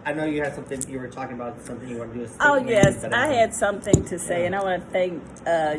I know you had something, you were talking about something you want to do. Oh, yes, I had something to say, and I want to thank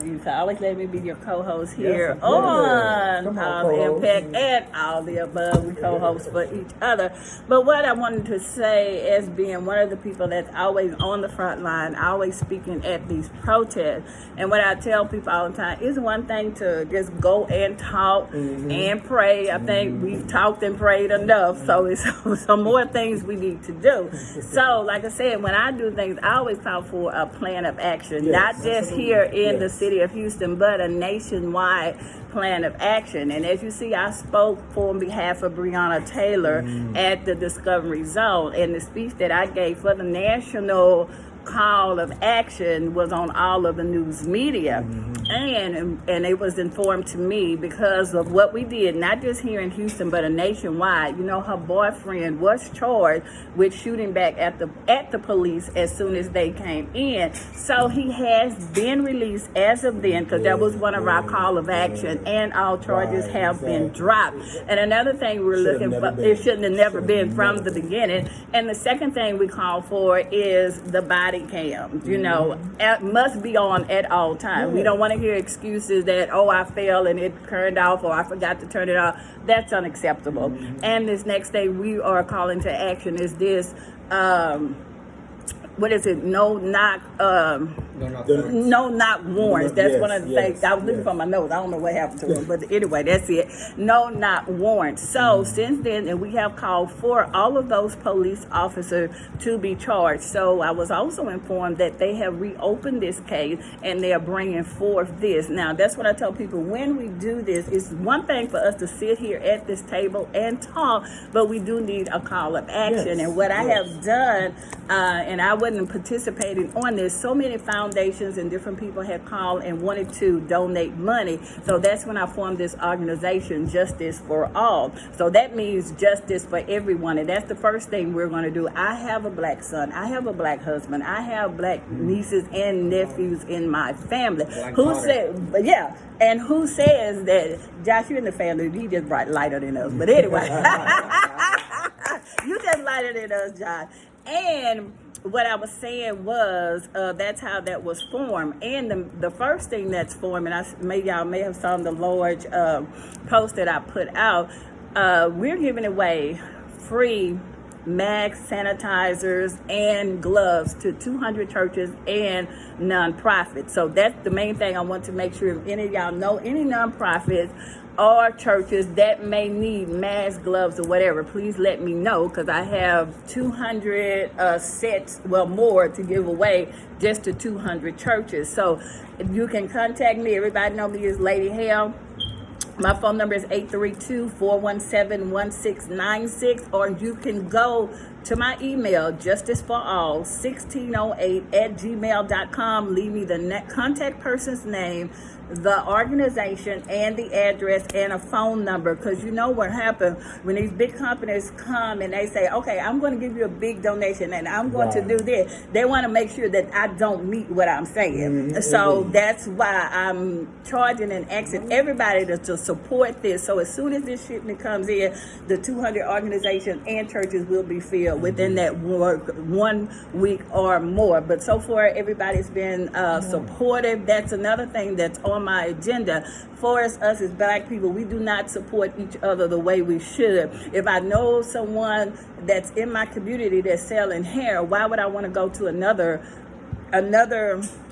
you for always letting me be your co-host here on All the Impact and All the Above. We co-host for each other. But what I wanted to say, as being one of the people that's always on the front line, always speaking at these protests, and what I tell people all the time, is one thing to just go and talk and pray. I think we've talked and prayed enough, so it's some more things we need to do. So, like I said, when I do things, I always call for a plan of action, not just here in the city of Houston, but a nationwide plan of action. And as you see, I spoke on behalf of Breonna Taylor at the Discovery Zone, and the speech that I gave for the national call of action was on all of the news media, and it was informed to me because of what we did, not just here in Houston but nationwide. You know, her boyfriend was charged with shooting back at the police as soon as they came in, so he has been released as of then, because that was one of our call of action, and all charges have been dropped. And another thing we're looking for, it shouldn't have never been from the beginning. And the second thing we call for is the body cams, you know, must be on at all times. We don't want to hear excuses that, oh, I fell and it turned off, or I forgot to turn it off. That's unacceptable. And this next thing we are calling to action is this, what is it? No knock warrants. That's one of the things. I was looking for my notes. I don't know what happened to them, but anyway, that's it. No knock warrants. So since then, and we have called for all of those police officers to be charged. So I was also informed that they have reopened this case and they are bringing forth this. Now, that's what I tell people. When we do this, it's one thing for us to sit here at this table and talk, but we do need a call of action. And what I have done, and I wasn't participating on this, so many foundations and different people had called and wanted to donate money. So that's when I formed this organization, Justice for All. So that means justice for everyone, and that's the first thing we're going to do. I have a black son, I have a black husband, I have black nieces and nephews in my family. Who says that, Josh, you in the family, you just bright lighter than us. But anyway, you just lighter than us, Josh. And what I was saying was that's how that was formed. And the first thing that's formed, and y'all may have saw the large post that I put out, we're giving away free masks, sanitizers, and gloves to 200 churches and nonprofits. So that's the main thing I want to make sure. If any of y'all know any nonprofits or churches that may need masks, gloves, or whatever, please let me know, because I have 200 sets, well, more to give away just to 200 churches. So you can contact me. Everybody know me as Lady Hale. My phone number is 832-417-1696, or you can go to my email, justiceforall1608@gmail.com. Leave me the contact person's name, the organization, and the address, and a phone number, because you know what happens when these big companies come and they say, okay, I'm going to give you a big donation and I'm going to do this. They want to make sure that I don't meet what I'm saying. So that's why I'm charging and asking everybody to support this. So as soon as this shipment comes in, the 200 organizations and churches will be filled within that 1 week or more. But so far, everybody's been supportive. That's another thing that's on my agenda. For us as black people, we do not support each other the way we should. If I know someone that's in my community that's selling hair, why would I want to go to another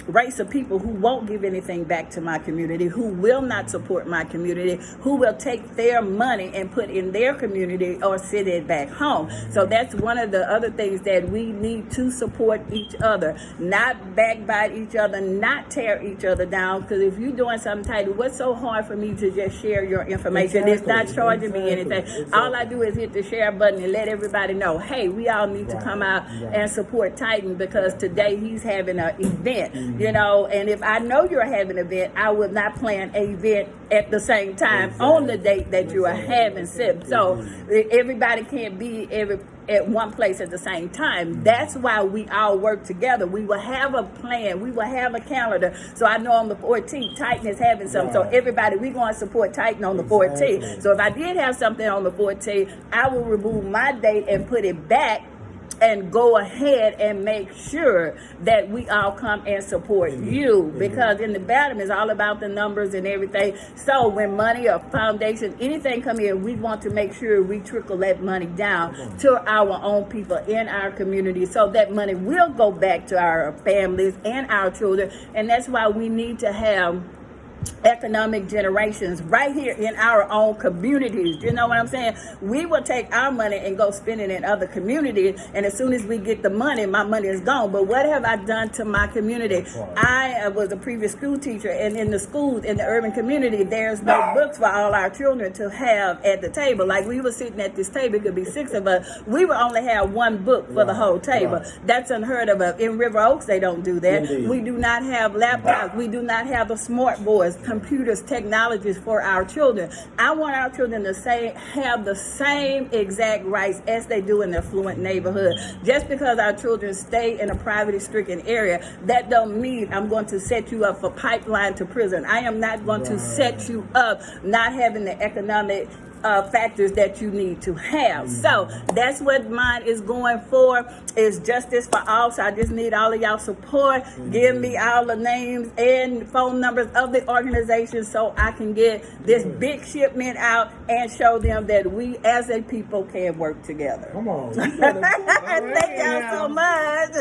race of people who won't give anything back to my community, who will not support my community, who will take their money and put in their community or send it back home? So that's one of the other things that we need to support each other, not backbite each other, not tear each other down. Because if you're doing something tight, what's so hard for me to just share your information? It's not charging me anything. All I do is hit the share button and let everybody know, hey, we all need to come out and support Titan, because today he's having an event. You know, and if I know you're having an event, I would not plan an event at the same time on the date that you are having SIP. So everybody can't be at one place at the same time. That's why we all work together. We will have a plan. We will have a calendar. So I know on the 14th, Titan is having something. So everybody, we're going to support Titan on the 14th. So if I did have something on the 14th, I will remove my date and put it back and go ahead and make sure that we all come and support you, because in the bottom is all about the numbers and everything. So when money or foundation, anything come in, we want to make sure we trickle that money down to our own people in our community, so that money will go back to our families and our children. And that's why we need to have economic generations right here in our own communities. You know what I'm saying? We will take our money and go spend it in other communities, and as soon as we get the money, my money is gone. But what have I done to my community? I was a previous school teacher, and in the schools in the urban community, there's no books for all our children to have at the table. Like, we were sitting at this table, it could be 6 of us, we would only have one book for the whole table. That's unheard of. In River Oaks, they don't do that. We do not have laptops. We do not have the smart boards, computers, technologies for our children. I want our children to have the same exact rights as they do in the affluent neighborhood. Just because our children stay in a poverty-stricken area, that don't mean I'm going to set you up for pipeline to prison. I am not going to set you up not having the economic factors that you need to have. So that's what mine is going for, is justice for all. So I just need all of y'all support. Give me all the names and phone numbers of the organization so I can get this big shipment out and show them that we as a people can work together. Come on. Thank y'all so much.